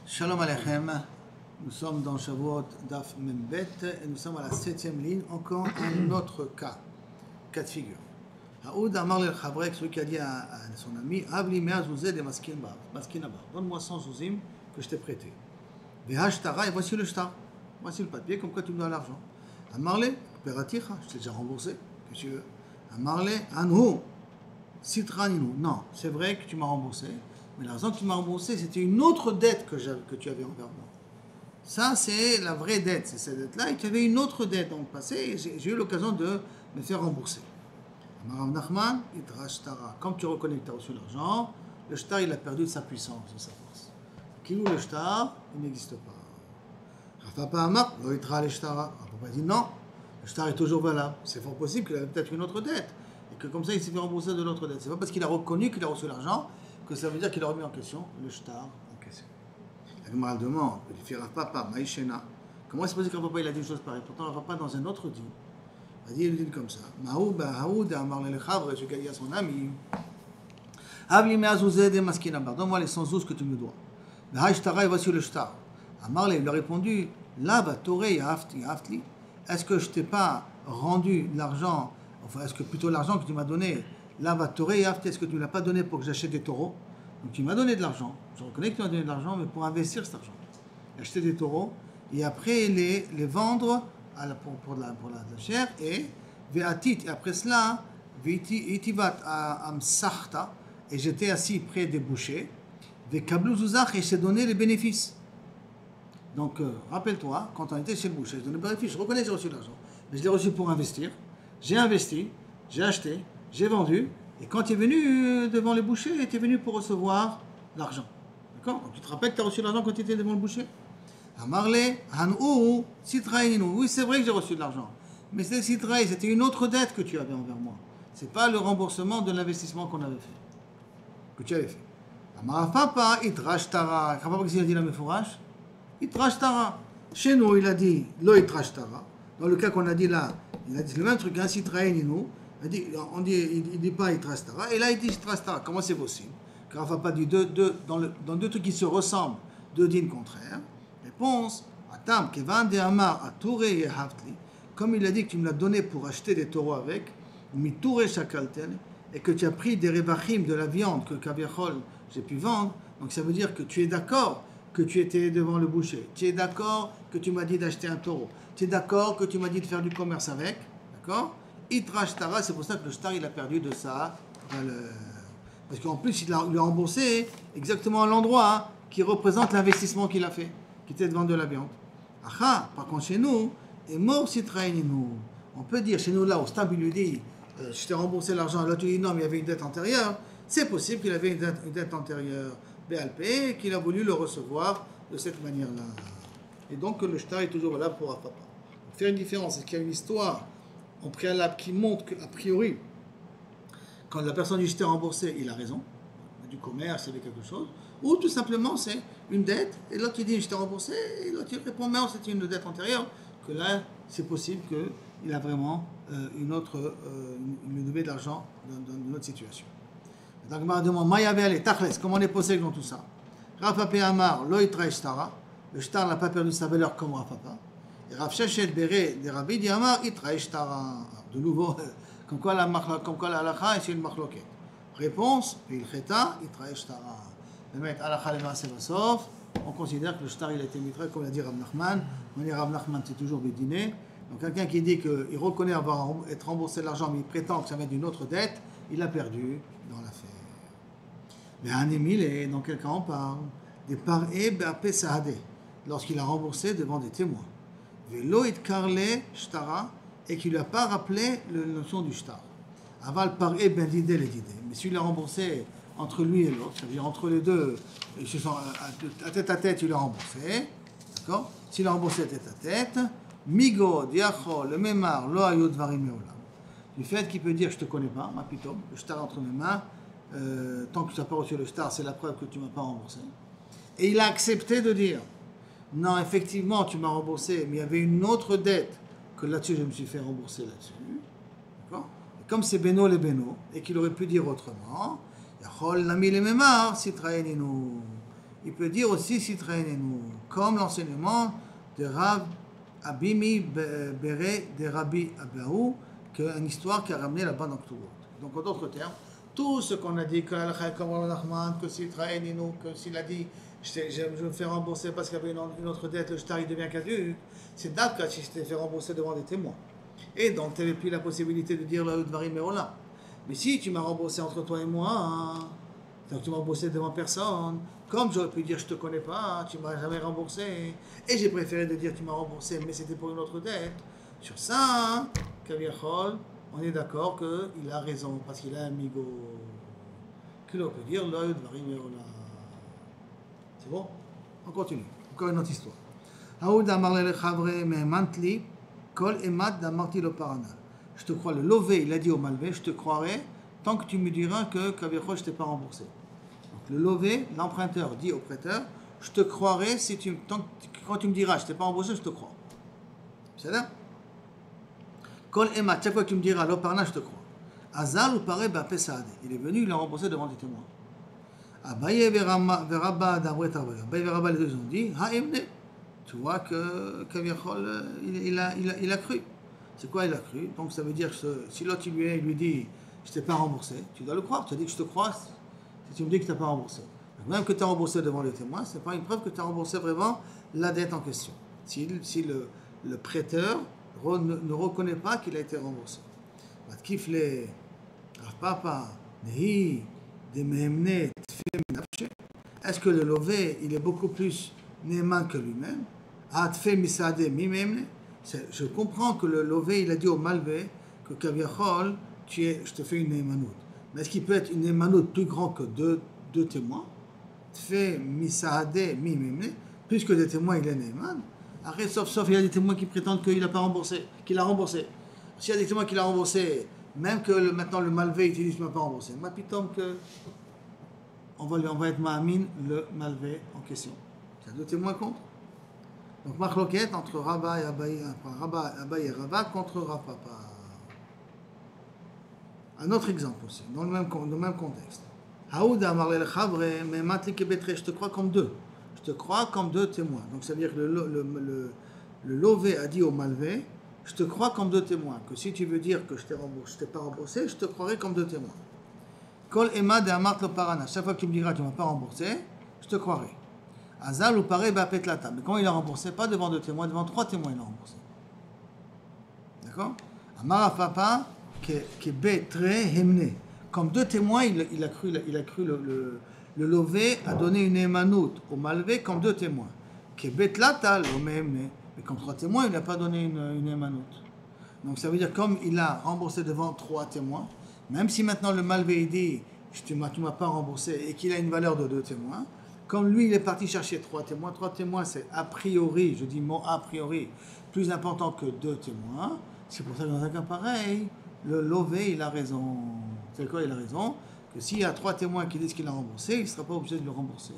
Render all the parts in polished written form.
Shalom Aleichem, nous sommes dans Shavuot Daf Membet et nous sommes à la 7e ligne, encore un autre cas de figure. Haoud Amar le Chavrek, celui qui a dit à son ami, Avli mea zouzé de maskin abar, donne-moi 100 zouzim que je t'ai prêté. Vehashtara, et voici le shtar, voici le papier, comme quoi tu me donnes l'argent. Amarle, peraticha, je t'ai déjà remboursé, qu'est-ce que tu veux. Amarle, anhu, sitraninu, non, c'est vrai que tu m'as remboursé. Mais l'argent que tu m'as remboursé, c'était une autre dette que tu avais envers moi. Ça, c'est la vraie dette. C'est cette dette-là. Et tu avais une autre dette dans le passé. Et j'ai eu l'occasion de me faire rembourser. Amar Nachman, Itra Shtara. Comme tu reconnais que tu as reçu l'argent, le shtar, il a perdu de sa puissance, de sa force. Qui loue le shtar, il n'existe pas. Rafapa Amar, lo Itra le Shtara. Rafapa dit non, le shtar est toujours valable. C'est fort possible qu'il avait peut-être une autre dette. Et que comme ça, il s'est fait rembourser de l'autre dette. C'est pas parce qu'il a reconnu qu'il a reçu l'argent que ça veut dire qu'il a remis en question le shtar en question. La Gemara demande, il fait Rav Papa, Maïshena. Comment c'est possible que Rav Papa il a dit une chose pareille? Pourtant Rav Papa dans un autre dit, il dit comme ça. Maoub, Haoud, Amar le Chavre, ce qu'a dit à son ami. Avli me'azouzé de maskin abar. Donne-moi les 100 zouz que tu me dois. V'haïshtara, et voici le shtar. Amar il lui a répondu, là, va toré yaftli. Est-ce que je t'ai pas rendu l'argent, enfin, est-ce que plutôt l'argent que tu m'as donné, là, va toré yaftli, est-ce que tu ne l'as pas donné pour que j'achète des taureaux? Donc tu m'as donné de l'argent. Je reconnais que tu m'as donné de l'argent, mais pour investir cet argent. Acheter des taureaux et après les vendre pour la chair et ve'atit, et après cela, ve'itivat amsachta, et j'étais assis près des bouchers, ve'kablu zuzach, et je t'ai donné les bénéfices. Donc rappelle-toi, quand on était chez le boucher, je donnais les bénéfices, je reconnais que j'ai reçu de l'argent, mais je l'ai reçu pour investir. J'ai investi, j'ai acheté, j'ai vendu. Et quand tu es venu devant les bouchers, tu es venu pour recevoir l'argent. D'accord? Donc tu te rappelles que tu as reçu l'argent quand tu étais devant le boucher? Amarle, Hanou, Sitraïnu. Oui, c'est vrai que j'ai reçu de l'argent. Mais c'est Sitraï, c'était une autre dette que tu avais envers moi. Ce n'est pas le remboursement de l'investissement qu'on avait fait. Que tu avais fait. Amar Papa, Itrashtara. Papa, qu'est-ce qu'il a dit là, Mefourash? Itrashtara. Chez nous, il a dit Lo Itrashtara. Dans le cas qu'on a dit là, il a dit le même truc, hein, Sitraïnu. Il ne dit pas Itrastara, et là il dit Itrastara. Comment c'est possible? Car Rav Papa dit dans deux trucs qui se ressemblent, deux dînes contraires. Réponse Atam, Kevan de Amar, Ature Yehavtli. Comme il a dit que tu me l'as donné pour acheter des taureaux avec, Miture Shakaltel, et que tu as pris des revachim de la viande que Kaviachol j'ai pu vendre, donc ça veut dire que tu es d'accord que tu étais devant le boucher, tu es d'accord que tu m'as dit d'acheter un taureau, tu es d'accord que tu m'as dit de faire du commerce avec, d'accord? Itrashtara, c'est pour ça que le shtar il a perdu de sa valeur. Parce qu'en plus il a remboursé exactement à l'endroit qui représente l'investissement qu'il a fait, qui était de vendre de la viande. Aha, par contre chez nous, et mort sitraïninu. On peut dire chez nous là, au stade il lui dit je t'ai remboursé l'argent, là tu dis non mais il y avait une dette antérieure. C'est possible qu'il avait une dette antérieure BLP et qu'il a voulu le recevoir de cette manière-là. Et donc le shtar est toujours là pour Rav Papa. Pour faire une différence, est-ce qu'il y a une histoire en préalable qui montre qu'a priori, quand la personne dit je t'ai remboursé, il a raison, du commerce, il y avait quelque chose, ou tout simplement c'est une dette, et l'autre il dit je t'ai remboursé, et l'autre il répond mais c'était une dette antérieure, que là c'est possible qu'il a vraiment il devait de l'argent dans une autre situation. Donc je me demande, comment on est possède dans tout ça? Rav Papa Amar, lo itra ishtara, le shtar n'a pas perdu sa valeur comme Rav Papa. Et Rav Sheshet Beret de Rabbi Diamar, Itra Ishtara. De nouveau, comme quoi la halakha est une machloket. Réponse, il cheta, Itra Ishtara. Le maître halakha le maaseh basof, on considère que le shtar il a été mitré, comme l'a dit Rav Nachman. On dit Rav Nachman c'est toujours bédiné. Donc quelqu'un qui dit qu'il reconnaît être remboursé de l'argent, mais il prétend que ça vient d'une autre dette, il a perdu dans l'affaire. Mais un émile, dans quel cas on parle? Des par'e be'apé sahadeh, lorsqu'il a remboursé devant des témoins. Velo it karle shtara, et qui lui a pas rappelé la notion du shtar. Aval par e ben d'idée les idées. Mais s'il l'a remboursé entre lui et l'autre, c'est-à-dire entre les deux, ils se sont à tête, il l'a remboursé, d'accord? S'il l'a remboursé à tête, migo, diachol, le memar, lo ayot varim meolam. Du fait qu'il peut dire je te connais pas, ma pitom, le shtar entre mes mains, tant que tu n'as pas reçu le shtar, c'est la preuve que tu m'as pas remboursé. Et il a accepté de dire non, effectivement, tu m'as remboursé, mais il y avait une autre dette que là-dessus, je me suis fait rembourser là-dessus. D'accord? Et comme c'est Beno les Beno, et qu'il aurait pu dire autrement, il peut dire aussi Sitraenenu, comme l'enseignement de Rav Abimi Bere de Rabbi Abaou, une histoire qui a ramené là-bas dans Ktubot. Donc en d'autres termes, tout ce qu'on a dit, que que Sitraenenu, que s'il a dit je me fais rembourser parce qu'il y avait une autre dette, le shtar il devient caduc, c'est d'abord si je t'ai fait rembourser devant des témoins. Et donc tu n'avais plus la possibilité de dire le Dvarim Meola. Mais si tu m'as remboursé entre toi et moi, hein, donc tu m'as remboursé devant personne, comme j'aurais pu dire je te connais pas, tu m'as jamais remboursé, et j'ai préféré de dire tu m'as remboursé, mais c'était pour une autre dette. Sur ça, Kaviachol, on est d'accord qu'il a raison, parce qu'il a un migo. Qu'il peut dire le Dvarim Meola. C'est bon? On continue. Encore une autre histoire. Aouda Marlele Chavre Mehmantli, Kol Emat Damarti lo Parana. Je te crois, le lové, il a dit au malvé, je te croirai tant que tu me diras que Kaviachol, je ne t'ai pas remboursé. Donc le lové, l'emprunteur dit au prêteur, je te croirai si quand tu me diras, je ne t'ai pas remboursé, je te crois. C'est là? Kol Emat, chaque fois que tu me diras, lo Parana, je te crois. Azal ou Paré Bapesade. Il est venu, il l'a remboursé devant des témoins. Abaye et Rabba d'Abret Abaye. Abaye et Rabba, les deux ont dit, Ha'emne. Tu vois que Kaviachol, il a cru. C'est quoi il a cru? Donc ça veut dire que si l'autre il lui dit je t'ai pas remboursé, tu dois le croire. Tu as dit que je te crois si tu me dis que tu n'as pas remboursé. Donc, même que tu as remboursé devant les témoins, ce n'est pas une preuve que tu as remboursé vraiment la dette en question. Si le prêteur ne reconnaît pas qu'il a été remboursé. Est-ce que le lové il est beaucoup plus néman que lui-même? Je comprends que le lové, il a dit au malvé que Kaviachol, je te fais une némanout. Mais est-ce qu'il peut être une némanout plus grand que deux témoins? Tfé misaade mimemne, puisque des témoins, il est néman. Après, sauf il y a des témoins qui prétendent qu'il n'a pas remboursé, qu'il a remboursé. S'il y a des témoins qui l'ont remboursé, même que maintenant le malvé, il dit qu'il ne m'a pas remboursé. Ma pitom que on va être ma'amin le malvé en question. Il y a deux témoins contre. Donc, marloquette entre Rabba et Abaye, Abaye et Rabba contre Rav Papa. Un autre exemple aussi, dans le même contexte. Haouda Marlel Chavre, mais Matlik Betre, je te crois comme deux. Je te crois comme deux témoins. Donc, ça veut dire que le lové a dit au malvé, je te crois comme deux témoins. Que si tu veux dire que je t'ai pas remboursé, je te croirai comme deux témoins. Kol Emad et Amart lo Parana. Chaque fois que tu me diras que tu ne m'as pas remboursé, je te croirai. Azal ou Paré Bapetlata. Mais quand il a remboursé, pas devant deux témoins, devant trois témoins, il a remboursé. D'accord? Amara Papa, qui est très hemné. Comme deux témoins, il a cru le lové a donné une émanoute au malvé comme deux témoins. Qui est Betlata, l'homme hemné. Mais comme trois témoins, il n'a pas donné une émanoute. Donc ça veut dire, comme il a remboursé devant trois témoins, même si maintenant le malvé dit, tu m'as pas remboursé, et qu'il a une valeur de deux témoins, comme lui, il est parti chercher trois témoins, c'est a priori, je dis mot a priori, plus important que deux témoins. C'est pour ça que dans un cas pareil, le lové, il a raison. C'est quoi, il a raison? Que s'il y a trois témoins qui disent qu'il a remboursé, il ne sera pas obligé de le rembourser.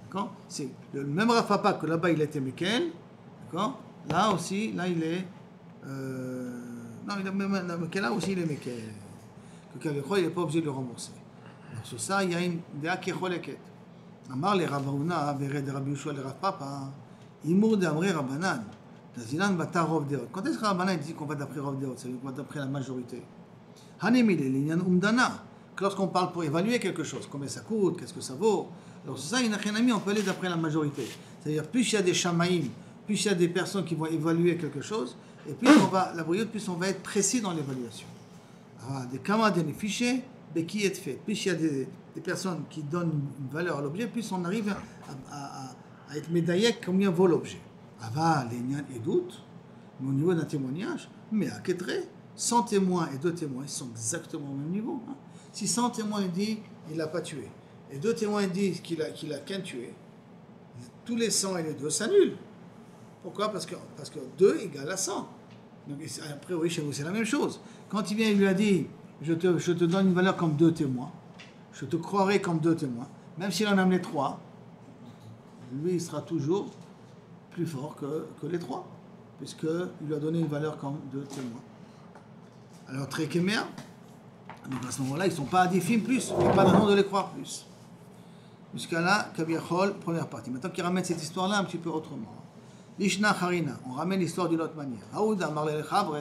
D'accord? C'est le même Rav Papa que là-bas, il était Mekel. D'accord? Là aussi, là, il est... non, là aussi, il est Mekel. Que Kaviachol, il n'est pas obligé de le rembourser. Sur ça, il y a une déa qui est choleket. Amar le Rav Huna, Vered Rabbi Yoshua le Rav Papa, Imour de Amré Rabbanan, Tazinan Bata Rov Derot. Quand est-ce que Rabbanan dit qu'on va d'après Rov Derot? C'est-à-dire qu'on va d'après la majorité. Hanemile, Linyan Umdana. Lorsqu'on parle pour évaluer quelque chose, combien ça coûte, qu'est-ce que ça vaut. Alors sur ça, il n'y a rien à mis, on peut aller d'après la majorité. C'est-à-dire, plus il y a des shamaïm, plus il y a des personnes qui vont évaluer quelque chose, et plus plus on va être précis dans l'évaluation. Des camarades, des fichiers, qui est fait. Plus il y a des personnes qui donnent une valeur à l'objet, plus on arrive à être médaillé combien vaut l'objet. Ava, les et doute, mais au niveau d'un témoignage, mais à Ketré, 100 témoins et 2 témoins, ils sont exactement au même niveau. Hein. Si 100 témoins disent qu'il n'a pas tué, et 2 témoins disent qu'il a qu'un tué, tous les 100 et les 2 s'annulent. Pourquoi? Parce que 2 égale à 100. Donc, après, oui, chez vous, c'est la même chose. Quand il vient, il lui a dit, je te donne une valeur comme 2 témoins, je te croirai comme 2 témoins, même s'il en a amené 3, lui, il sera toujours plus fort que les 3, puisqu'il lui a donné une valeur comme 2 témoins. Alors, très kéméa, donc à ce moment-là, ils ne sont pas à des films plus, il n'y a pas de raison de les croire plus. Jusqu'à là, Kaviachol, première partie. Maintenant qu'il ramène cette histoire-là un petit peu autrement. Lishna Harina, on ramène l'histoire d'une autre manière. Aouda Marle Chabre,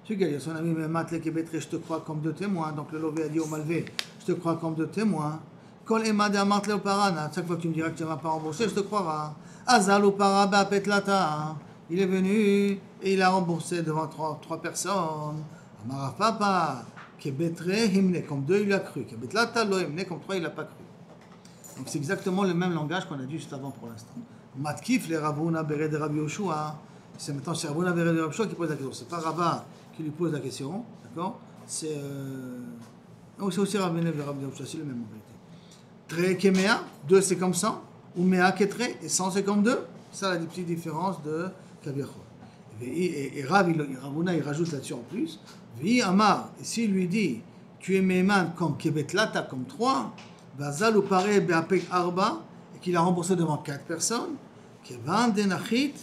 celui qui a dit à son ami Matle Kebetre, je te crois comme deux témoins. Donc le Lové a dit au Malvé, je te crois comme deux témoins. Kol Emad Amartle Oparana, chaque fois que tu me diras que tu ne vas pas rembourser, je te croirai. Azal Oparaba Petlata, il est venu et il a remboursé devant trois personnes. Amara Papa, Kebetre Himne, comme deux il a cru. Kebetlata Lo Himne, comme trois il n'a pas cru. Donc c'est exactement le même langage qu'on a dit juste avant pour l'instant. Matkif les Ravuna Beret de Rabbi Yoshua. C'est maintenant c'est Ravuna Beret de Rabbi Yoshua qui pose la question. C'est pas Rava qui lui pose la question, d'accord? C'est aussi Ravuna Beret de Rabbi Yoshua, c'est le même en vérité. Tre Kemea, 2 c'est comme 100, ou Mea Ketre, et 100 c'est comme 2. Ça la petite différence de Kaviachol. Et Ravuna il rajoute là-dessus en plus. Vi Amar, et s'il lui dit, tu es Mehman comme Kebetlata, comme 3, Bazal ou Pare Beapek Arba, et qu'il a remboursé devant 4 personnes, Kevan Denachit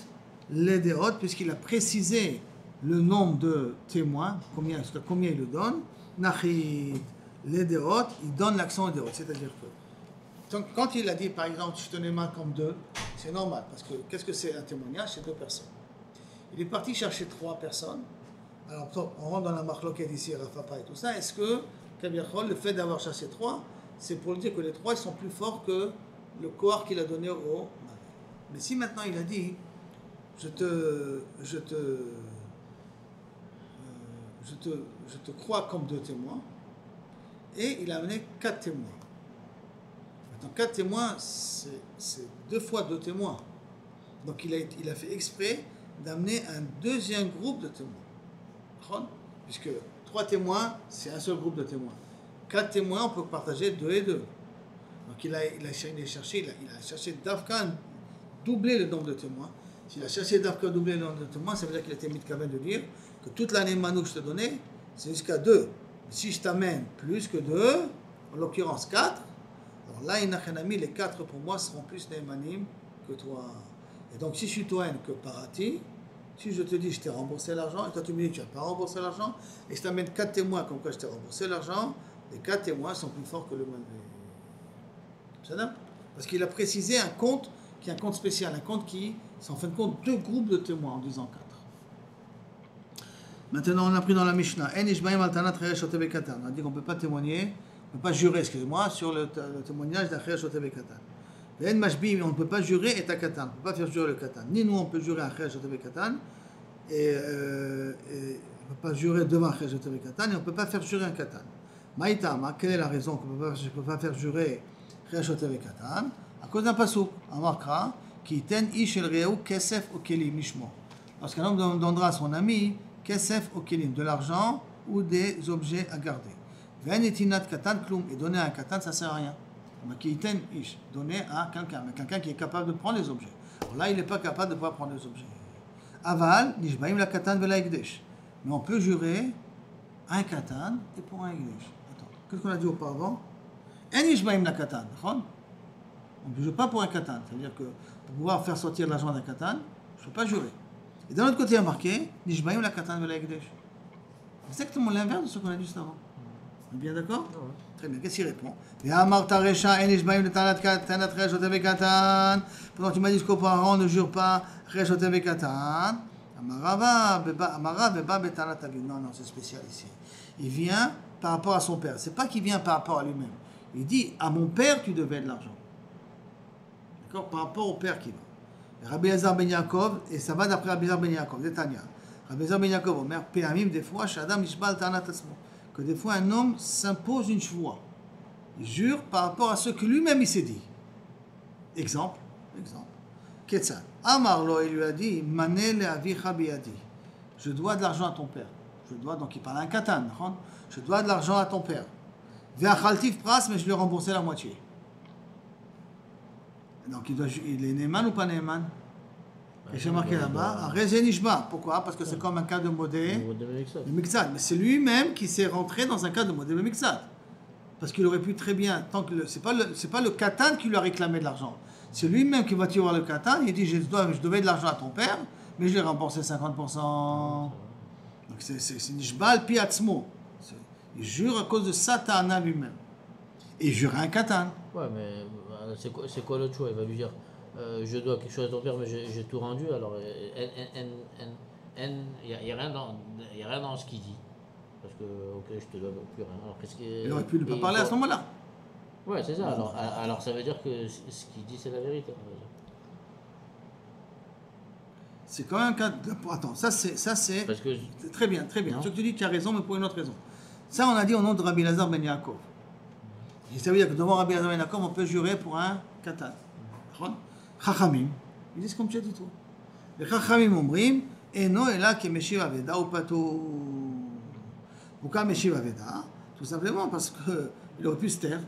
Ledeot, puisqu'il a précisé le nombre de témoins, combien il le donne, Nachit Ledeot, il donne l'accent Ledeot, c'est-à-dire que quand il a dit par exemple, je te Mehman comme 2, c'est normal, parce que qu'est-ce que c'est un témoignage? C'est 2 personnes. Il est parti chercher 3 personnes. Alors, on rentre dans la marloquette ici, Rafapa et tout ça. Est-ce que, Kaviachol, le fait d'avoir chassé 3, c'est pour lui dire que les 3 ils sont plus forts que le corps qu'il a donné au mari? Mais si maintenant il a dit, je te crois comme 2 témoins, et il a amené 4 témoins. Maintenant, 4 témoins, c'est 2 fois 2 témoins. Donc il a fait exprès d'amener un deuxième groupe de témoins. Puisque 3 témoins, c'est un seul groupe de témoins. 4 témoins, on peut partager 2 et 2. Donc il a cherché d'Afka doubler le nombre de témoins. S'il a cherché d'Afka doubler le nombre de témoins, ça veut dire qu'il a été mis de de dire que toute l'année Manou que je te donnais, c'est jusqu'à 2. Mais si je t'amène plus que 2, en l'occurrence 4, alors là, Inachanami, les 4 pour moi seront plus Neymanim que toi. Et donc si je suis Toen que Parati, si je te dis je t'ai remboursé l'argent, et toi tu me dis que tu n'as pas remboursé l'argent, et je t'amène 4 témoins comme quoi je t'ai remboursé l'argent, les 4 témoins sont plus forts que le Malvé. C'est ça? Parce qu'il a précisé un compte qui est un compte spécial, un compte qui, c'est en fin de compte 2 groupes de témoins en disant 4. Maintenant on a pris dans la Mishnah, on a dit qu'on ne peut pas témoigner, on ne peut pas jurer, excusez-moi, sur le témoignage d'Achel Shoteve Katan. On ne peut pas jurer et Katan, on ne peut pas faire jurer le Katan. Ni nous on peut jurer Achel Shoteve Katan, et on ne peut pas jurer devant Achel Shoteve Katan, et on ne peut pas faire jurer un Katan. Maïtama, quelle est la raison qu'on ne peut pas faire jurer Achel Shoteve Katan? À cause d'un passouk, un marquera, qui ten ish el reu kesef o kelim mishmo. Lorsqu'un homme donnera à son ami kesef o kelim, de l'argent ou des objets à garder. Venetinat katan klum, et donner un katan, ça ne sert à rien. Qui ten ish, donner à quelqu'un, mais quelqu'un qui est capable de prendre les objets. Alors là, il n'est pas capable de pouvoir prendre les objets. Aval, nishbaim la katan vela ekdesh. Mais on peut jurer un katan et pour un ekdesh. Attends, qu'est-ce qu'on a dit auparavant? En nishbaim la katan, d'accord? On ne jure pas pour un katan. C'est-à-dire que pour pouvoir faire sortir l'argent d'un katan, je ne peux pas jurer. Et d'un autre côté, il y a marqué Nishbaim la katan vela ekdesh. Exactement l'inverse de ce qu'on a dit juste avant. On est bien d'accord? Très bien. Qu'est-ce qu'il répond? Pendant que tu m'as dit qu'aux parents ne jure pas Reshotev Katan. Non, c'est spécial ici. Il vient par rapport à son père. C'est pas qu'il vient par rapport à lui-même. Il dit à mon père, tu devais de l'argent. Par rapport au père qui va. Rabbi Elazar ben Yaakov, et ça va d'après Rabbi Elazar ben Yaakov, Netanya. Rabbi Elazar ben Yaakov, Omer, Péamim, des fois, Shadam Ishbal Tanat Asmo, que des fois un homme s'impose une chevoie. Il jure par rapport à ce que lui-même il s'est dit. Exemple. Ketsan. Amarlo, il lui a dit, Mané le avicha biyadi. Je dois de l'argent à ton père. Je dois, donc il parle à un katan. Je dois de l'argent à ton père. Ve'achaltif pras, mais je lui ai remboursé la moitié. Donc il est Neyman ou pas Neyman? Et j'ai marqué là-bas, Rezé Nishba. Pourquoi? Parce que c'est comme un cas de modé de Mixad. Mais c'est lui-même qui s'est rentré dans un cas de modé de Mixad. Parce qu'il aurait pu très bien, tant que c'est pas le katan qui lui a réclamé de l'argent. C'est lui-même qui va tuer le katan. Il dit je devais de l'argent à ton père, mais je l'ai remboursé 50%. Donc c'est Nishbal pi atzmo. Il jure à cause de Satana lui-même. Et il jure un katan. Ouais, mais c'est quoi l'autre choix? Il va lui dire je dois quelque chose à ton père, mais j'ai tout rendu. Alors, il n'y a, y a rien dans ce qu'il dit. Parce que, ok, je te dois plus rien. Alors, Il aurait pu ne pas parler à ce moment-là. Ouais, c'est ça. Alors, ça veut dire que ce qu'il dit, c'est la vérité. C'est quand même un cas. Attends, ça c'est. Parce que. Très bien, très bien. Non. Ce que tu dis, tu as raison, mais pour une autre raison. Ça, on a dit au nom de Rabbi Lazar ben Yaakov. Et ça veut dire que devant Rabbi Lazar ben Yaakov, on peut jurer pour un katan. Chachamim, ils disent comme tu as dit toi. Les Chachamim אומרים, אינו אלא כמשיב אבדה ופטור. Pourquoi Meshiv Aveda? Tout simplement parce qu'il aurait pu se taire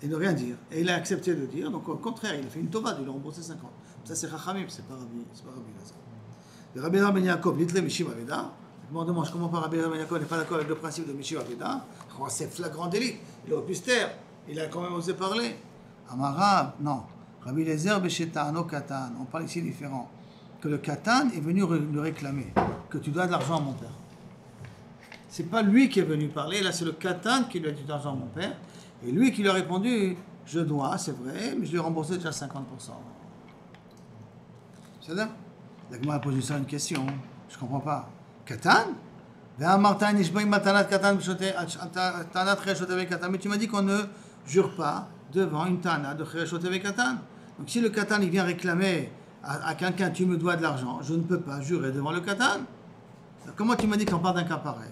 et ne rien dire. Et il a accepté de dire, donc au contraire, il a fait une tova, il a remboursé 50. Ça c'est Chachamim, c'est pas Rabbi Lazar. Le Rabbi Lazar ben Yaakov, litre Meshiv Aveda. Je me demande comment Rabbi Lazar ben Yaakov n'est pas d'accord avec le principe de Meshiv Aveda. C'est flagrant délit. Il aurait pu se taire. Il a quand même osé parler. Amara, non. Rabbi Eliezer Beshetano Katan. On parle ici différent. Que le Katan est venu le réclamer. Que tu dois de l'argent à mon père. C'est pas lui qui est venu parler. Là, c'est le Katan qui lui a dit de l'argent à mon père. Et lui qui lui a répondu, je dois, c'est vrai, mais je lui ai remboursé déjà 50%. C'est ça? La Gemara a posé ça une question. Je comprends pas. Katan? Mais tu m'as dit qu'on ne jure pas devant une tana de Chereshot avec Katan. Donc si le Katan il vient réclamer à quelqu'un tu me dois de l'argent, je ne peux pas jurer devant le Katan. Comment tu m'as dit qu'on parle d'un cas pareil?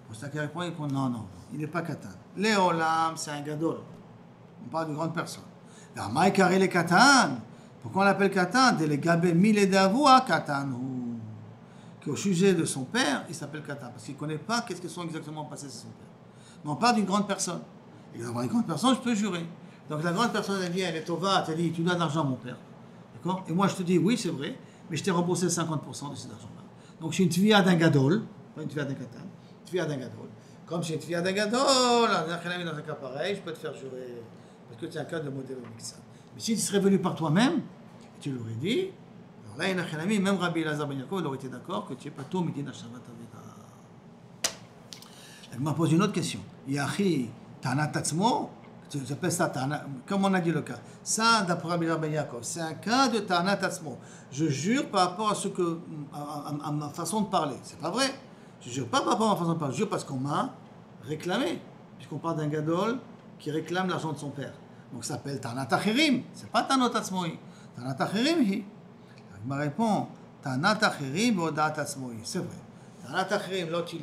Pour ça qu'il répond, non, il n'est pas Katan. Léolam, c'est un gadol. On parle de grande personne. Maïkari le Katan. Pourquoi on l'appelle Katan? De les gabé mille d'avoua Katan. Qu'au sujet de son père, il s'appelle Katan. Parce qu'il ne connaît pas qu'est-ce que sont exactement passés son père. Mais on parle d'une grande personne. Et devant une grande personne, je peux jurer. Donc la grande personne, elle vient, elle est tova, elle te dit, tu dois de l'argent à mon père. D'accord? Et moi, je te dis, oui, c'est vrai, mais je t'ai remboursé 50% de cet argent-là. Donc je suis une tvia d'un gadol, pas une tvia d'un Katan, une tvia d'un gadol. Comme je suis une tvia d'un gadol, dans un cas pareil, je peux te faire jurer. Parce que c'est un cas de modèle mixte. Mais si tu serais venu par toi-même, tu l'aurais dit, alors là, même Rabbi Lazar ben Yaakov, il aurait été d'accord que tu n'es pas tout midin shavat aveda. Elle m'a posé une autre question. Yachi Tana Tatzmo, j'appelle ça Tana, comme on a dit le cas. Ça, d'après Rabbi Lazar ben Yaakov, c'est un cas de Tana Tatzmo. Je jure par rapport à ma façon de parler. C'est pas vrai. Je jure pas par rapport à ma façon de parler. Je jure parce qu'on m'a réclamé. Puisqu'on parle d'un gadol qui réclame l'argent de son père. Donc ça s'appelle Tana Tacherim. C'est pas Tana Tatzmoï. Tana Tacherim, il me répond Tana Tacherim ou Odat Tatzmoï. C'est vrai. Tana Tacherim, là tu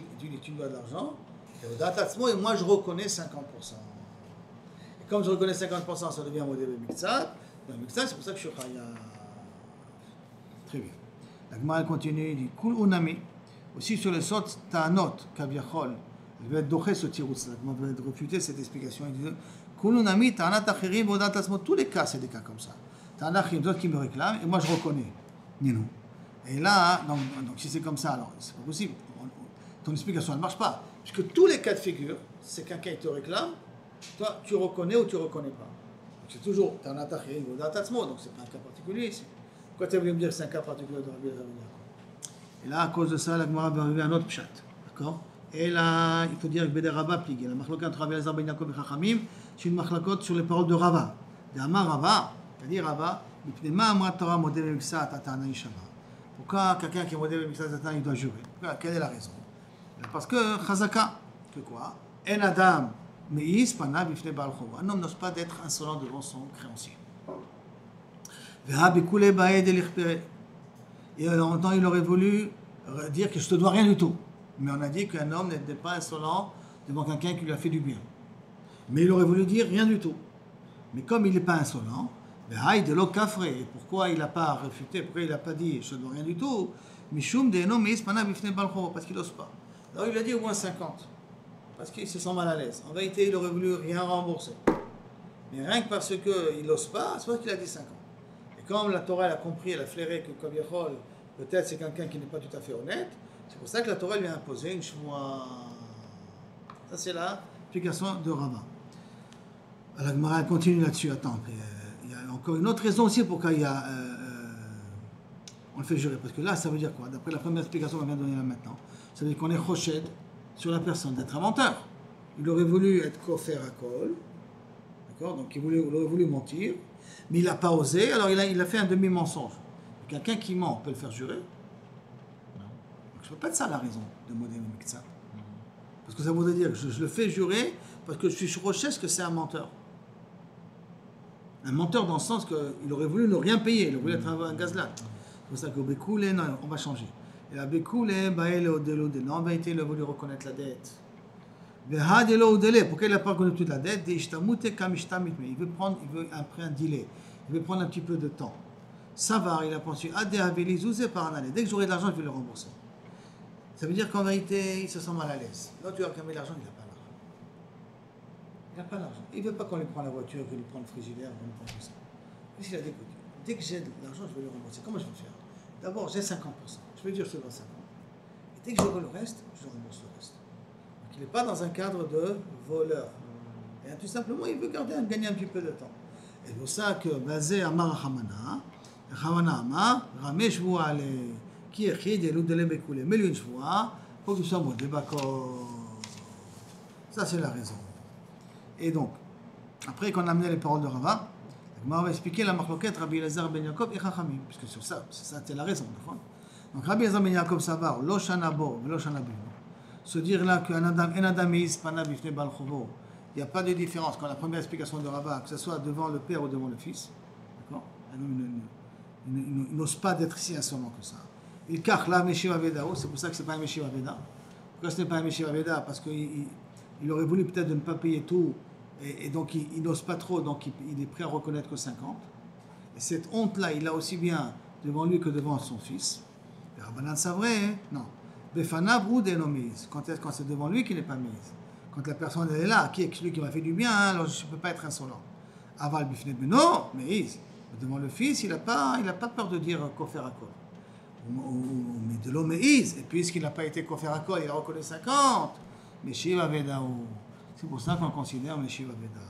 dois de l'argent. Et Odat Tatzmoï, moi je reconnais 50%. Et comme je reconnais 50%, ça devient modèle Miktsat. Dans Miktsat, c'est pour ça que je suis Chaya. Très bien. La Gemara continue, il dit Kul Unami. Aussi sur le sot Ta'anot, Kaviachol. Il va être doché ce tiroutz. La Gemara va refuter cette explication. Il dit Kul Unami, Ta'anat Tacherim ou Odat Tatzmoï. Tous les cas, c'est des cas comme ça. T'as un achim, d'autres qui me réclament, et moi je reconnais. Ni nous. Et là, donc si c'est comme ça, alors c'est pas possible. Ton explication elle ne marche pas. Puisque tous les cas de figure, c'est quelqu'un qui te réclame, toi tu reconnais ou tu ne reconnais pas. Donc c'est toujours, t'as un achim ou un tatzmo, donc c'est pas un cas particulier ici. Pourquoi tu as voulu me dire que c'est un cas particulier de Rabbi Lazar ben Yaakov? Et là, à cause de ça, la Gemara va arriver à un autre pshat. D'accord? Et là, il faut dire que Beder Rabba pligue. La machlokah entre Rabbi Lazar ben Yaakov et Chachamim, c'est une machlokah sur les paroles de Rava. De Amar Rava. C'est-à-dire, Rabba, pourquoi quelqu'un qui est modèle de Miksa Zatan, il doit jurer? Quelle est la raison? Parce que Chazaka, que quoi? En Adam, Meis, Pana, Bifne Baal Chova. Un homme n'ose pas d'être insolent devant son créancier. Et en même temps, il aurait voulu dire que je te dois rien du tout. Mais on a dit qu'un homme n'était pas insolent devant quelqu'un qui lui a fait du bien. Mais il aurait voulu dire rien du tout. Mais comme il n'est pas insolent, de l'eau kafré. Pourquoi il n'a pas réfuté? Pourquoi il n'a pas dit je ne dois rien du tout? Mishum de no meis pana bifne balchov, parce qu'il n'ose pas. Alors il a dit au moins 50, parce qu'il se sent mal à l'aise. En vérité, il aurait voulu rien rembourser. Mais rien que parce qu'il n'ose pas, c'est pour ça qu'il a dit 50. Et comme la Torah elle a compris, elle a flairé que Kaviachol, peut-être c'est quelqu'un qui n'est pas tout à fait honnête, c'est pour ça que la Torah lui a imposé une shmoua. Ça c'est l'explication de Rava. La Gemara continue là-dessus. Attends. Il y a encore une autre raison aussi pourquoi on le fait jurer. Parce que là, ça veut dire quoi? D'après la première explication qu'on vient de donner là maintenant, ça veut dire qu'on est choshed sur la personne, d'être un menteur. Il aurait voulu être kofer à kol, D'accord? Donc il aurait voulu mentir, mais il n'a pas osé, alors il a fait un demi-mensonge. Quelqu'un qui ment, on peut le faire jurer? Non. Donc je ne peux pas être ça la raison de modèle ça. Parce que ça voudrait dire que je le fais jurer parce que je suis recherche que c'est un menteur. Un menteur dans le sens qu'il aurait voulu ne rien payer, il aurait voulu être un gazlat. C'est pour ça que Bekoulé, non, on va changer. Et la Bekoulé, non, en vérité, il a voulu reconnaître la dette. Pourquoi il n'a pas reconnu toute la dette? Il veut prendre, après un délai, il veut prendre un petit peu de temps. Savar, il a pensé, dès que j'aurai de l'argent, je vais le rembourser. Ça veut dire qu'en vérité, il se sent mal à l'aise. Là, tu as réclamé l'argent, il n'a pas l'argent. Il n'a pas l'argent. Il ne veut pas qu'on lui prenne la voiture, qu'on lui prenne le frigidaire, qu'on lui prenne tout ça. Puis il a dit, écoute, dès que j'ai de l'argent, je vais le rembourser. Comment je vais le faire? D'abord, j'ai 50%. Je vais dire, je te dois 50. Et dès que j'aurai le reste, je rembourse le reste. Donc il n'est pas dans un cadre de voleur. Et tout simplement, il veut gagner un petit peu de temps. Et c'est pour ça que, basé à Marahamana, Hamana Ramesh Vouale, qui est écrit des loups de l'ébécoulé. Mais lui, une fois, pour que nous soyons d'accord. Ça, c'est la raison. Et donc, après qu'on a amené les paroles de Rava, on va expliquer la marloquette Rabbi Elazar ben Yaakov et Chachamim, puisque sur ça, c'était la raison. Donc, Rabbi Elazar ben Yaakov Savar, Lo Shana Bo, Lo Shana Bino. Se dire là qu'un Adam Meis Pana Bifne Bal Chovo, il n'y a pas de différence quand la première explication de Rava, que ce soit devant le père ou devant le fils, d'accord? Il n'ose pas d'être si insolent que ça. Il cache là Meshiva Veda, c'est pour ça que ce n'est pas un Meshiva Veda. Pourquoi ce n'est pas un Meshiva Veda? Parce qu'il aurait voulu peut-être de ne pas payer tout, et donc il n'ose pas trop, donc il est prêt à reconnaître que 50. Et cette honte-là, il l'a aussi bien devant lui que devant son fils. Et Rabbanan Savré, non. Befanav ou Denomise, quand c'est devant lui qu'il n'est pas mise. Quand la personne elle est là, qui est celui qui m'a fait du bien, alors je ne peux pas être insolent. Aval Bifnet Beno, mais devant le fils, il n'a pas peur de dire Kofer Akol. Mais de l'homme et puisqu'il n'a pas été Kofer Akol, il a reconnu 50. Mais Shiva Veda. C'est pour ça qu'on considère mais Shiva Veda.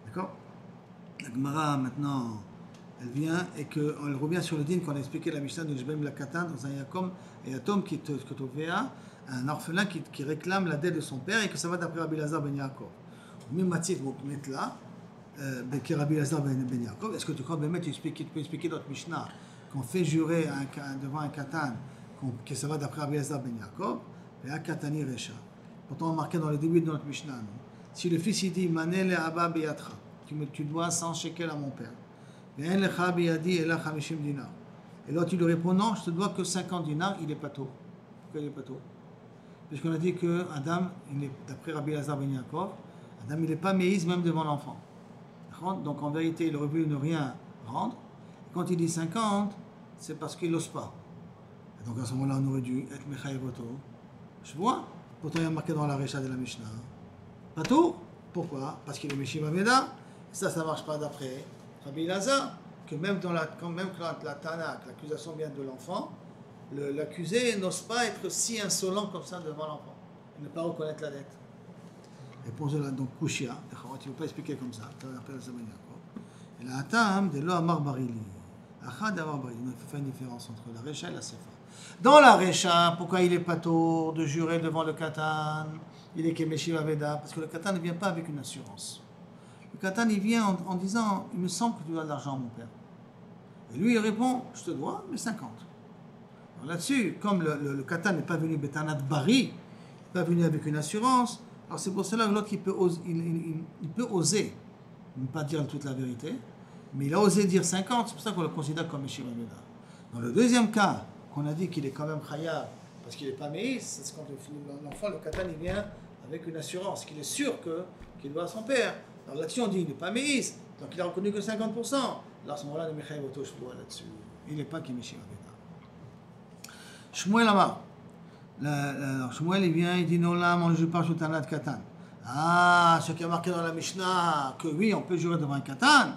D'accord? La Gemara maintenant, elle revient sur le din qu'on a expliqué la Mishnah de Jbem la Katan dans un Yatom qui est un orphelin qui réclame la dette de son père et que ça va d'après Rabbi Elazar ben Yaakov. Même Matzit, vous mettez là. Rabbi Elazar ben Yaakov, est-ce que tu crois que tu peux expliquer notre Mishnah qu'on fait jurer devant un katan que ça va d'après Rabbi Elazar ben Yaakov et un katani recha. Pourtant on marqué dans le début de notre Mishnah, non? Si le fils il dit Manele Abba Beyatra, tu dois 100 shekels à mon père, et lecha beyadi ela 50 dinars. Et là tu lui réponds non, je te dois que 50 dinars, il est pas tôt. Pourquoi il est pas tôt? Puisqu'on a dit que Adam, d'après Rabbi Elazar ben Yaakov, Adam il n'est pas méise même devant l'enfant. Donc en vérité, il aurait voulu ne rien rendre. Et quand il dit 50, c'est parce qu'il n'ose pas. Et donc à ce moment-là, on aurait dû être Mechayevoto. Je vois. Pourtant, il y a marqué dans la Recha de la Mishnah. Pas tout. Pourquoi? Parce qu'il est Meshiva Veda. Ça ne marche pas d'après Rabbi Elazar. Que même quand la Tanakh, l'accusation vient de l'enfant, l'accusé n'ose pas être si insolent comme ça devant l'enfant. Et ne pas reconnaître la dette. Et pour cela, donc, Kushia, tu ne peux pas expliquer comme ça. Et la Atam, de lo Amar Barili. Achad Amar Barili. Il faut faire une différence entre la Recha et la Sefa. Dans la Recha, pourquoi il n'est pas tôt de jurer devant le Katan? Il est Kemeshiva Veda. Parce que le Katan ne vient pas avec une assurance. Le Katan, il vient en disant il me semble que tu dois de l'argent à mon père. Et lui, il répond je te dois, mais 50. Alors là-dessus, comme le Katan n'est pas venu Betanat Bari, pas venu avec une assurance. Alors c'est pour cela que l'autre il peut oser ne pas dire toute la vérité, mais il a osé dire 50, c'est pour ça qu'on le considère comme Meshiva Veda. Dans le deuxième cas, qu'on a dit qu'il est quand même Chaya, parce qu'il n'est pas Meïs, c'est quand l'enfant, le Katan, il vient avec une assurance, qu'il est sûr qu'il doit à son père. Alors là-dessus on dit il n'est pas Meïs, donc il a reconnu que 50%. Alors à ce moment-là, le Mechaï Voto Shvoa là-dessus. Il n'est pas qui Meshiva Veda. Shmuel Amar. Alors Shmuel il vient, il dit non là, moi je parle sur Tanat Katan. Ah, ce qui a marqué dans la Mishnah, que oui, on peut jurer devant un Katan.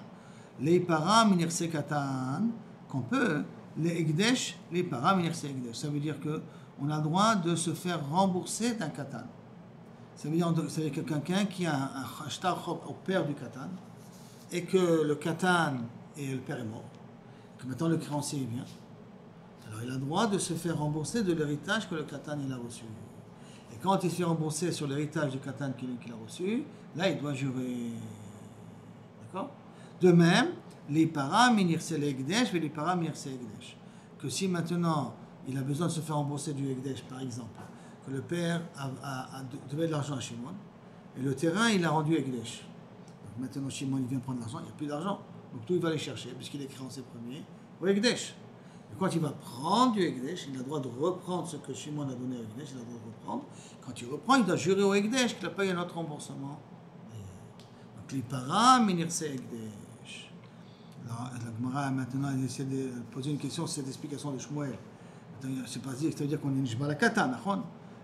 Les param minirse Katan, qu'on peut, les Egdesh, les param minirse Egdesh. Ça veut dire qu'on a le droit de se faire rembourser d'un Katan. Ça veut dire que quelqu'un qui a un shtar au père du Katan, et que le Katan et le père est mort, que maintenant le créancier vient. Alors il a le droit de se faire rembourser de l'héritage que le Katan il a reçu. Et Et quand il se fait rembourser sur l'héritage du Katan qu'il a reçu, là, il doit jurer. D'accord? De même, les paras minirse l'Egdesh et les paras minirse Egdesh. Que si maintenant, il a besoin de se faire rembourser du Egdesh, par exemple, que le père devait de l'argent à Shimon, et le terrain, il a rendu Egdesh. Donc maintenant, Shimon, il vient prendre l'argent, il n'y a plus d'argent. Donc tout, il va aller chercher, puisqu'il est créancier premier, au Egdesh. Et quand il va prendre du Egdesh, il a le droit de reprendre ce que Shimon a donné au Egdesh, il a le droit de reprendre. Quand il reprend, il doit jurer au Egdesh qu'il n'a pas eu un autre remboursement. Donc les paras, minirse Egdesh. Alors, la Gemara, maintenant, elle essaie de poser une question sur cette explication de Shmuel. C'est pas dire, ça veut dire qu'on est Nishba la Katan,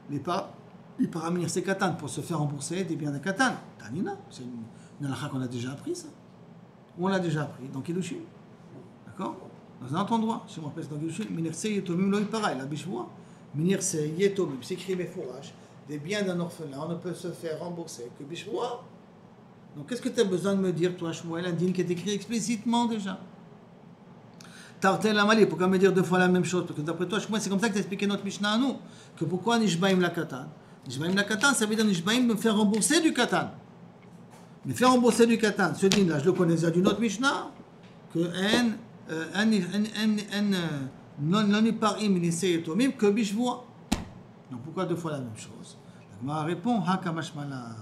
les paras minirse Katan pour se faire rembourser des biens de Katan. Tanina, c'est une halakha qu'on a déjà appris, ça. Ou on l'a déjà appris dans Kiddushin. D'accord? Dans un autre endroit, si on rappelle dans Kiddushin, minirse yetomim lo pareil, la bishvoa. Minirse yetomim, c'est écrit fourrages, des biens d'un orphelin, on ne peut se faire rembourser que bishvoa. Donc qu'est-ce que tu as besoin de me dire, toi, Shmuel, un dîne qui est écrit explicitement déjà? Tartel Amali, pourquoi me dire deux fois la même chose? Parce que d'après toi, Shmuel, c'est comme ça que tu as expliqué notre Mishnah à nous. Que pourquoi Nishbaim la Katan? Nishbaim la Katan, ça veut dire Nishbaim me faire rembourser du Katan. Mais faire rembourser du Katan, ce dîne là, je le connais déjà d'une autre Mishnah, que non iparim inissé etomim que bishvoa. Donc pourquoi deux fois la même chose? La Gemara répond hakamashmala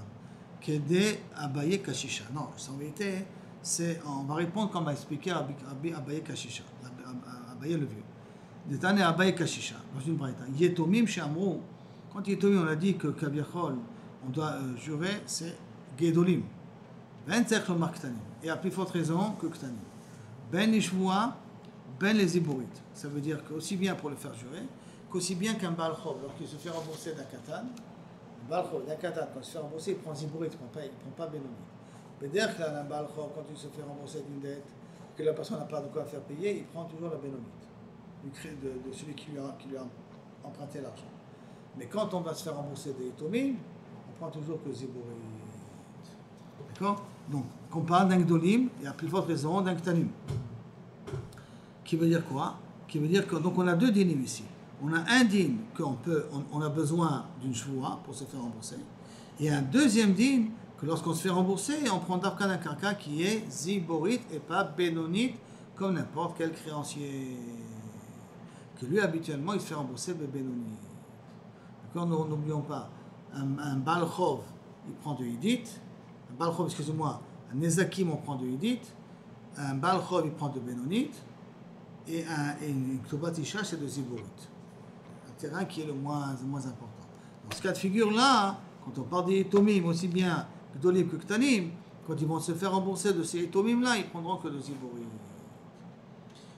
kede abaye kashisha. Non, en vérité, on va répondre comme a expliqué Abaye kashisha, Abaye le vieux. Détané Abaye kashisha dans une braïta. Yetomim shamru. Quand yetomim on a dit que kabiachol on doit jurer, c'est gedolim. Ben tzech lomar ktanim. Et à plus forte raison que ktanim. Ben ishvoa, ben les iborites. Ça veut dire qu'aussi bien pour le faire jurer, qu'aussi bien qu'un Baal Chov, lorsqu'il se fait rembourser d'un katan, un Baal Chov, d'un katan, quand il se fait rembourser, il prend ziborite, il ne prend pas Benoni. C'est-à-dire que un Baal Chov, quand il se fait rembourser d'une dette, que la personne n'a pas de quoi faire payer, il prend toujours la Benonite, de celui qui lui a emprunté l'argent. Mais quand on va se faire rembourser des Tomim, on prend toujours que ziborite. D'accord? Donc, on parle d'un Gdolim, et à plus forte raison d'un Ktanim. Qui veut dire quoi? Qui veut dire que, donc on a deux dinim ici. On a un din qu'on a besoin d'une shvoua pour se faire rembourser, et un deuxième din que lorsqu'on se fait rembourser, on prend d'Afka d'un karka qui est ziborite et pas bénonite, comme n'importe quel créancier. Que lui, habituellement, il se fait rembourser de bénonite. D'accord? Nous n'oublions pas, un Baal Chov, il prend de Hidit. Un Baal Chov, excusez-moi, un Nezakim, on prend de Hidit. Un Baal Chov, il prend de bénonite. Et une Ktobat Isha, c'est de ziborite. Un terrain qui est le moins important. Dans ce cas de figure-là, quand on parle des Tomim, aussi bien Gdolim que Ktanim, quand ils vont se faire rembourser de ces Tomim-là, ils prendront que de ziborite.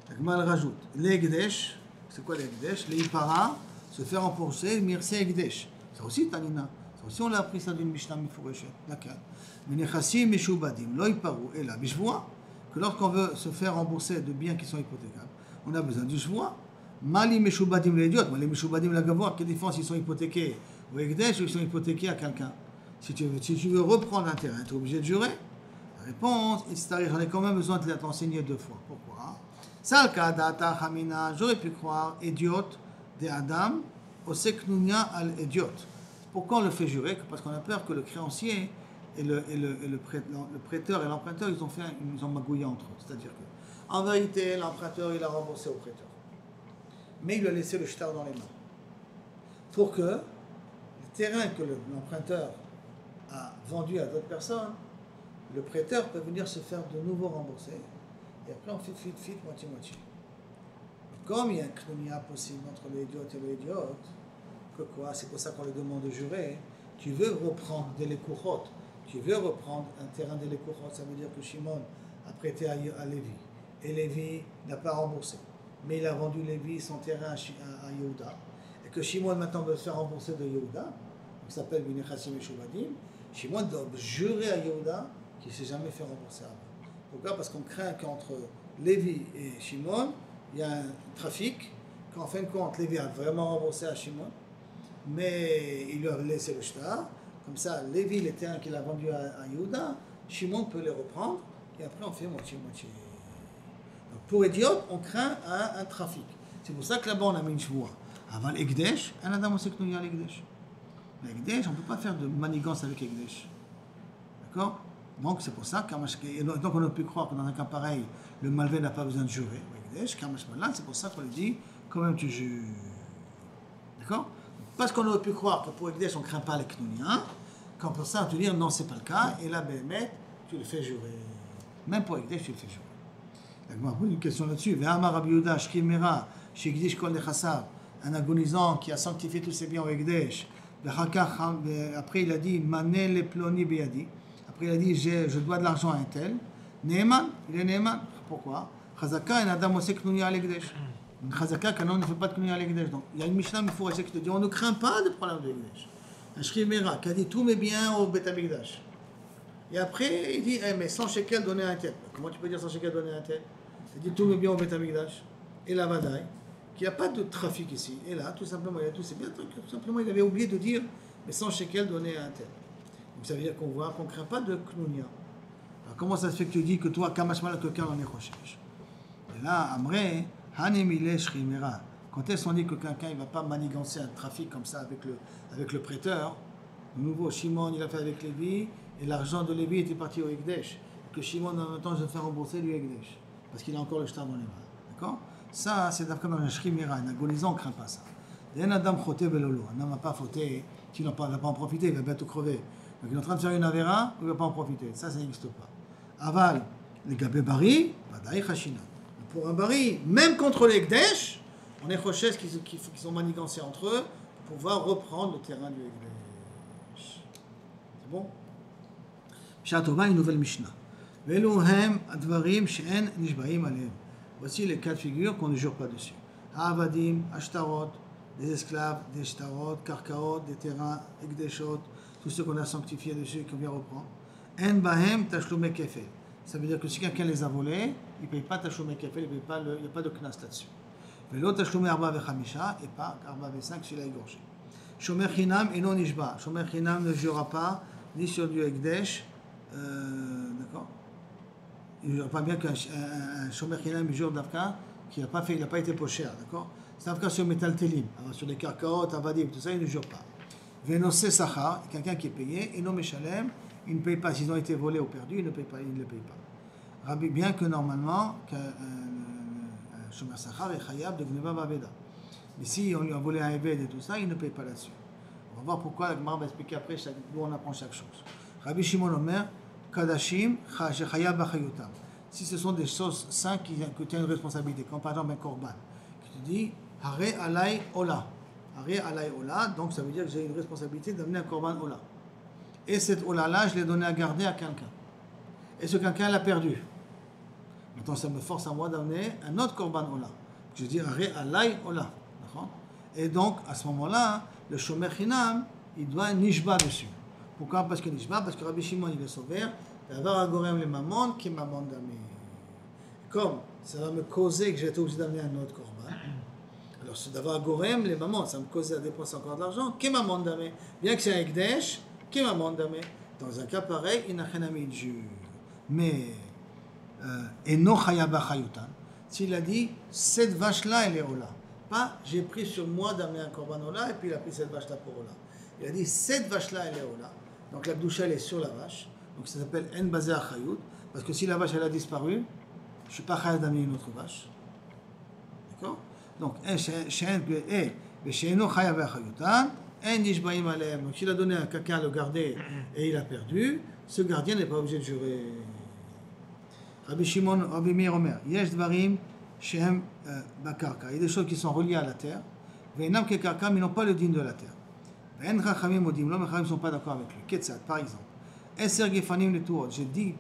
La Gemara rajoute, les Gdesh, c'est quoi les Gdesh? Les Ipara, se faire rembourser, Mirse Gdesh. Ça aussi, Tanina. Ça aussi, on l'a appris ça d'une Mishnah Mifoureshet. Laquelle? Menechassim Meshubadim, Lo Iparu, et là, Bishvoa, que lorsqu'on veut se faire rembourser de biens qui sont hypothécables, on a besoin du Shvoa. Mali Meshubadim, les idiotes, les Meshubadim, la Gavoa, quelle différence ils sont hypothéqués au Egdesh ou ils sont hypothéqués à quelqu'un? Si tu veux reprendre un terrain, tu es obligé de jurer. La réponse, j'en ai quand même besoin de t'enseigner deux fois. Pourquoi? Salka data hamina, j'aurais pu croire, idiot de Adam, oseknunia al idiot. Pourquoi on le fait jurer? Parce qu'on a peur que le créancier et le prêteur et l'emprunteur, ils ont magouillé entre eux. C'est-à-dire que, en vérité, l'emprunteur, il a remboursé au prêteur. Mais il lui a laissé le shtar dans les mains. Pour que le terrain que l'emprunteur a vendu à d'autres personnes, le prêteur peut venir se faire de nouveau rembourser. Et après, on fait moitié-moitié. Comme il y a un knunia possible entre l'idiot et l'idiot, que quoi? C'est pour ça qu'on lui demande de jurer. Tu veux reprendre des Lekouchot, tu veux reprendre un terrain des Lekouchot, ça veut dire que Shimon a prêté à Lévi. Et Lévi n'a pas remboursé. Mais il a vendu Lévi son terrain à Yehuda. Et que Shimon maintenant veut se faire rembourser de Yehuda, qui s'appelle Binechassim Meshubadim. Shimon doit jurer à Yehuda qu'il ne s'est jamais fait rembourser avant. Pourquoi? Parce qu'on craint qu'entre Lévi et Shimon, il y a un trafic, qu'en fin de compte, Lévi a vraiment remboursé à Shimon, mais il lui a laissé le shtar. Comme ça, Lévi, les terrains qu'il a vendus à Yehuda, Shimon peut les reprendre, et après on fait moitié-moitié. Donc pour idiot, on craint un trafic. C'est pour ça que là-bas on a mis une shvoua. Avant l'Egdesh, un adam oseknuya l'Egdesh. Mais Ekdesh, on ne peut pas faire de manigance avec Ekdesh. D'accord? Donc c'est pour ça, donc on a pu croire que dans un cas pareil, le malvé n'a pas besoin de jurer. C'est pour ça qu'on lui dit, quand même tu jures. D'accord? Parce qu'on aurait pu croire que pour Ekdesh on ne craint pas les Knounia, quand pour ça on te dit non, c'est pas le cas, et là, Béhémet, tu le fais jurer. Même pour Ekdesh, tu le fais jurer. Donc on va poser une question là-dessus. Ve'amar Rabbi Yehuda, Shkimera, Shekdish Kol Nechassav, un agonisant qui a sanctifié tous ses biens au Ekdesh. Après il a dit, Mané le ploni beyadi. Après il a dit, je dois de l'argent à un tel. Neeman, il est Neeman. Pourquoi? Chazaka, un adam aussi Knounia à l'Ekdesh. Une Chazaka, qu'un homme ne fait pas de Knounia à l'Ekdesh. Donc il y a une Mishnah Mefourachée qui te dit, on ne craint pas de problème de l'Ekdesh. Un Shkimera qui a dit, tous mes biens au Bet Amikdash. Et après, il dit, mais 100 shekels donné à un tel. Comment tu peux dire 100 shekels donné à un tel? Il dit, tous mes biens au Bet Amikdash. Et la Vadaï, qu'il n'y a pas de trafic ici. Et là, tout simplement, il y a tous ces biens, tout simplement, il avait oublié de dire, mais 100 shekels donné à un tel. Donc ça veut dire qu'on voit qu'on ne craint pas de Knounia. Alors comment ça se fait que tu dis que toi, Kamashmal, quelqu'un en est recherche? Et là, Amré, Hanemile Shrimera. Quand est-ce qu'on dit que quelqu'un ne va pas manigancer un trafic comme ça avec le prêteur? De nouveau, Shimon, il a fait avec Lévi, et l'argent de Lévi était parti au Ekdesh. Que Shimon, en même temps, je vais faire rembourser du Ekdesh. Parce qu'il a encore le shtar dans les mains. D'accord? Ça, c'est d'après dans un Shrimera. Un agonisant, on ne craint pas ça. Un Adam choté belolo. Un homme n'a pas fauté, s'il ne va pas en profiter, il va bientôt crever. Donc il est en train de faire une avéra, il ne va pas en profiter. Ça n'existe pas. Aval, les gabé bari, badaï chashina. Pour un bari, même contre les Ekdesh, on est rochesses qui sont manigancés entre eux pour pouvoir reprendre le terrain du Ekdesh. C'est bon? Shatova, une nouvelle Mishnah. Veluhem advarim she'en nishbaim alehem. Voici les cas de figure qu'on ne jure pas dessus. Avadim, ashtarot, des esclaves, des shtarot, karkaot, des terrains, ekdeshot, tout ce qu'on a sanctifié dessus qu'on vient reprendre. En bahem tashlume kefel. Ça veut dire que si quelqu'un les a volés, il ne paye pas tashlume kefel, il n'y a pas de knas là-dessus. Velo tashlume arba vechamisha, et pas arba ve5 s'il a égorgé. Shomer chinam et non nishba. Shomer chinam ne jurera pas ni sur du ekdesh, d'accord? Il ne jure pas bien qu'un shomer chinam jure d'Afka qui n'a pas été poché, d'accord? C'est Afka sur métal télim, sur les karkaot, avadim, tout ça, il ne jure pas. Venosé sachar, quelqu'un qui est payé, et non meshalem, il ne paye pas. S'ils ont été volés ou perdus, il ne paye pas, il ne le paye pas. Rabbi, bien que normalement, un shomer sachar est chayab de gneva baveda. Mais si on lui a volé un éved et tout ça, il ne paye pas là-dessus. On va voir pourquoi la Gemara va expliquer après d'où on apprend chaque chose. Rabbi Shimon Omer, Kadashim, Chayab Bachayutam. Si ce sont des choses saintes que tu as une responsabilité, comme par exemple un korban, qui te dit, Hare alay ola. Hare alay ola, donc ça veut dire que j'ai une responsabilité d'amener un korban ola. Et cet ola-là, je l'ai donné à garder à quelqu'un. Et ce quelqu'un l'a perdu. Maintenant, ça me force à moi d'amener un autre korban ola. Je dis Hare alay ola. Et donc, à ce moment-là, le shomer chinam, il doit un nishba dessus. Pourquoi? Parce que nishba, parce que Rabbi Shimon, il est sauvé, d'avoir agorem les mamon, qui est mamon d'amé. Comme ça va me causer que j'ai été obligé d'amener un autre korban, alors c'est d'avoir agorem les mamon, ça me cause à dépenser encore de l'argent, qui est mamon d'amé. Bien que c'est un ekdesh, qui est mamon d'amé. Dans un cas pareil, il n'a rien à mettre jure. Mais, et no chayaba chayutan, s'il a dit, cette vache-là, elle est ola. Pas, j'ai pris sur moi d'amener un korban ola, et puis il a pris cette vache-là pour ola. Il a dit, cette vache-là, elle est ola. Donc la douche, elle est sur la vache. Donc ça s'appelle en basé à chayut. Parce que si la vache, elle a disparu, je ne suis pas chayut d'amener une autre vache. D'accord? Donc, donc s'il a donné à quelqu'un à le garder et il a perdu, ce gardien n'est pas obligé de jurer. Rabbi Shimon, Rabbi Meir Omer, Yesh Dvarim, Shem Bakarka. Il y a des choses qui sont reliées à la terre. Ve'enam kekarka, mais n'ont pas le digne de la terre. Ve'en chachamim odim, l'homme et chachamim ne sont pas d'accord avec lui. Ketzat, par exemple. Eser gefanim letuot, j'ai 10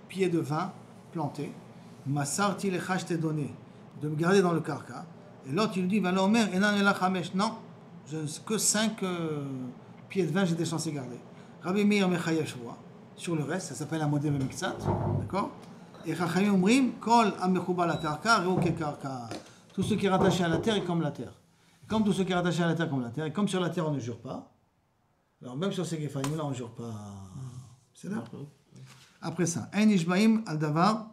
pieds de vin plantés. Masarti lecha, je t'ai donné de me garder dans le karka. Et l'autre, il lui dit, va l'omer, enan ela chamesh. Non, que 5 pieds de vin, j'étais censé garder. Rabbi Meir mechayev shvoa. Sur le reste, ça s'appelle un modèle mixat. D'accord? Et Chachamim Omrim, Kol Amechouba la Karka, Reuke Karka. Tout ce qui est rattaché à la terre est comme la terre. Comme tout ce qui est rattaché à la terre est comme la terre. Et comme sur la terre on ne jure pas, alors même sur ces Gefanim là on ne jure pas. C'est là. Après ça, En Ishbaim al Davar,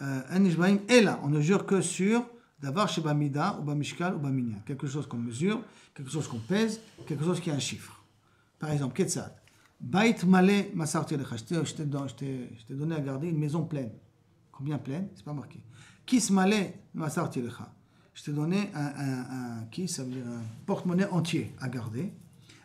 En Ishbaim Ela, on ne jure que sur Davar chez Bamida, ou Bamishkal, ou Baminia. Quelque chose qu'on mesure, quelque chose qu'on pèse, quelque chose qui a un chiffre. Par exemple, Ketzat. Bait malé masarti lecha. Je t'ai donné à garder une maison pleine. Combien pleine? C'est pas marqué. Kis malé masarti lecha. Je t'ai donné un kis, ça veut dire un porte-monnaie entier à garder.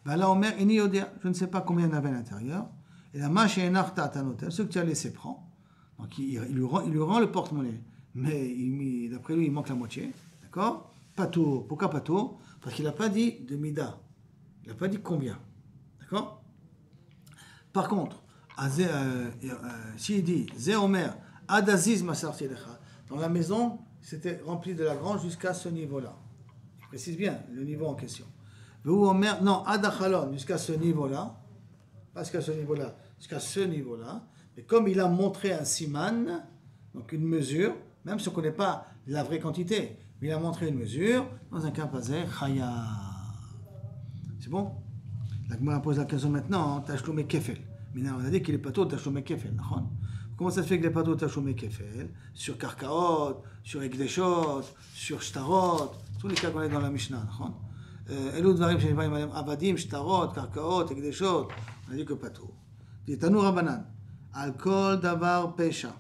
Là, Omer, je ne sais pas combien il y en avait à l'intérieur. Et la mâche est narta à noter. Ce que tu as laissé prend. Donc il lui rend le porte-monnaie. Mais d'après lui, il manque la moitié. D'accord? Pato. Pourquoi pato? Parce qu'il n'a pas dit de mida. Il n'a pas dit combien. D'accord? Par contre, s'il dit Zé Omer, Adaziz Masarti Lecha, dans la maison, c'était rempli de la grange jusqu'à ce niveau-là. Je précise bien le niveau en question. Omer, non, Adachalon, jusqu'à ce niveau-là. Pas jusqu'à ce niveau-là, jusqu'à ce niveau-là. Mais comme il a montré un siman, donc une mesure, même si on ne connaît pas la vraie quantité, mais il a montré une mesure, dans un cas pasé, Chaya. C'est bon? La Gemara pose la question maintenant, Tachloumé Kefel. Mais on a dit qu'il est pas tôt Tachloumé Kefel. Comment ça se fait qu'il est pas tôt Tachloumé Kefel? Sur Karkaot, sur Ekdeshot, sur Shtarot, tous les cas qu'on est dans la Mishnah. Elou Dvarim, Avadim, Shtarot, Karkaot, Ekdeshot, on a dit que pas tôt. Tanu Rabanan, Al-Kol Davar Pesha.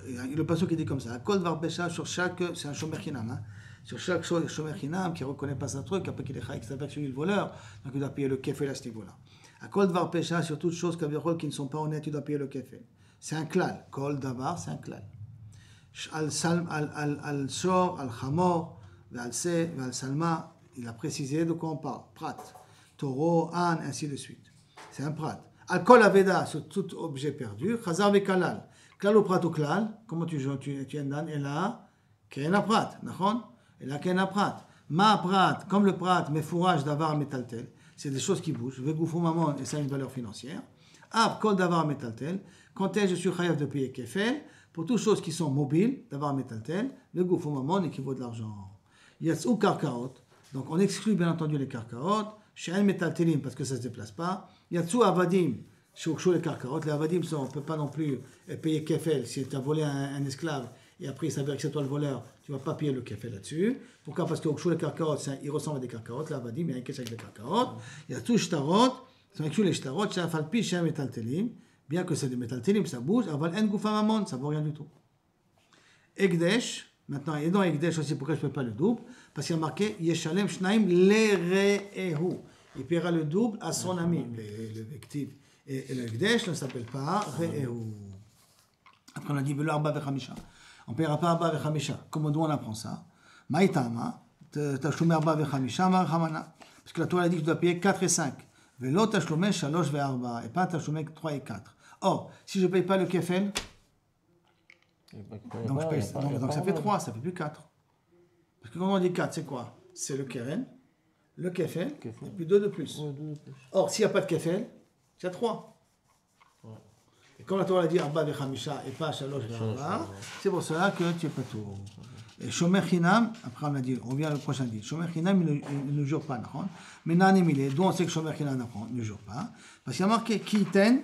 Le passage qui dit comme ça, Al-Kol Davar Pesha, sur chaque, c'est un Shomer Chinam, hein. Sur chaque chose, Shomer Chinam qui ne reconnaît pas sa truc, après qu'il est chaïk, c'est celui le voleur, donc il doit payer le kefel à ce niveau-là. À Kol Davar Pesha, sur toutes choses qui ne sont pas honnêtes, il doit payer le kefel. C'est un klal. Kol Davar, c'est un klal. Al-Shor, Al-Chamor, Al-Se, Al-Salma, il a précisé de quoi on parle. Prat, taureau, âne, ainsi de suite. C'est un prat. Al-Kol Aveda, sur tout objet perdu. Chazar Vekalal. Klal ou prat ou klal, comment tu endan, et là, Kena prat, nachon? Et là, Kena prat. Ma prat, comme le prat, mais fourrage d'avar métaltel, c'est des choses qui bougent. Vegoufou mamon, et ça a une valeur financière. Ab, kol d'avar métaltel, quand est-ce que je suis chayav de payer kefel, pour toutes choses qui sont mobiles, d'avar métaltel, vegoufou mamon équivaut de l'argent. Yatsou karkaot, donc on exclut bien entendu les karkaot, chez un métaltelim parce que ça ne se déplace pas. Yatsou avadim, chez les karkaot, les avadim, on ne peut pas non plus payer kefel si tu as volé un esclave. Et après, il s'avère que c'est toi le voleur, tu ne vas pas payer le kefel là-dessus. Pourquoi? Parce que les karkaot, il ressemble à des karkaot, là, vadim, il y a un cache avec les karkaot. Il y a tout shtarot, c'est inclus les shtarot, c'est un falpi, c'est un métaltelim. Bien que c'est des métaltelim, ça bouge, aval en goufamamon, ça ne vaut rien du tout. Ekdesh, maintenant, et dans Ekdesh aussi, pourquoi je ne fais pas le double? Parce qu'il y a marqué Yeshalem Shnaim Lereehu. Il paiera le double à son ami. Le vectif et le Ekdesh ne s'appelle pas Reehu. Après, on a dit Velo Arba Vechamisha. On ne paiera pas Arba Vechamisha. Comment on apprend ça? Maïtama, Tachloumé Arba Vechamisha, Marhamana. Parce que la Torah a dit que tu dois payer 4 et 5. Velo Tachloumé Shalosh ve Arba. Et pas Tachloumé 3 et 4. Or, si je ne paye pas le kefel, donc ça fait 3, ça fait plus 4. Parce que quand on dit 4, c'est quoi? C'est le keren, le kefel, et puis 2 de plus. Or, s'il n'y a pas de kefel, c'est 3. Et comme la Torah a dit Arba vechamisha et pas Shalosh ve'arba, c'est pour cela que tu n'es pas tout. Et Shomer Chinam, après on a dit, on revient à le prochain dit, Shomer Chinam, il ne jure pas, mais Nanim il est, d'où on sait que Shomer Chinam ne jure pas, parce qu'il y a marqué Kiten,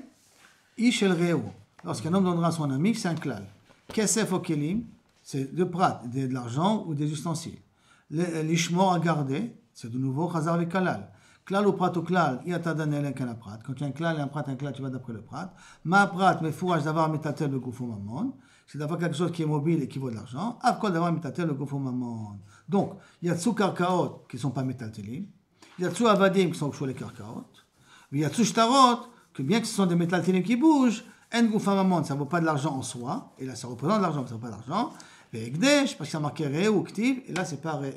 Ish el Reu. Lorsqu'un homme donnera à son ami, c'est un klal. Kesef o kelim, c'est de prat, de l'argent ou des ustensiles. L'ishmor à garder, c'est de nouveau Chazar le kalal. Klal ou prat ou klal, yatadan elen kana prat. Quand tu as un klal et un prat, tu vas d'après le prat. Ma prat, mais fourrage d'avoir metatel le goufou mamon. C'est d'avoir quelque chose qui est mobile et qui vaut de l'argent. Avkol d'avoir metatel le goufou mamon. Donc, il y a tsou karkaot qui ne sont pas metaltelim. Il y a tsou avadim qui sont sur les karkaot. Il y a tsou shtarot, que bien que ce sont des metaltelim qui bougent, en goufou mamon, ça ne vaut pas de l'argent en soi. Et là, ça représente de l'argent, mais ça ne vaut pas d'argent. Et ekdesh, parce qu'il y a marqué reu ou ktiv, et là, c'est pas reu.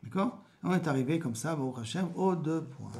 D'accord? On est arrivé comme ça, Baruch Hashem, aux 2 points.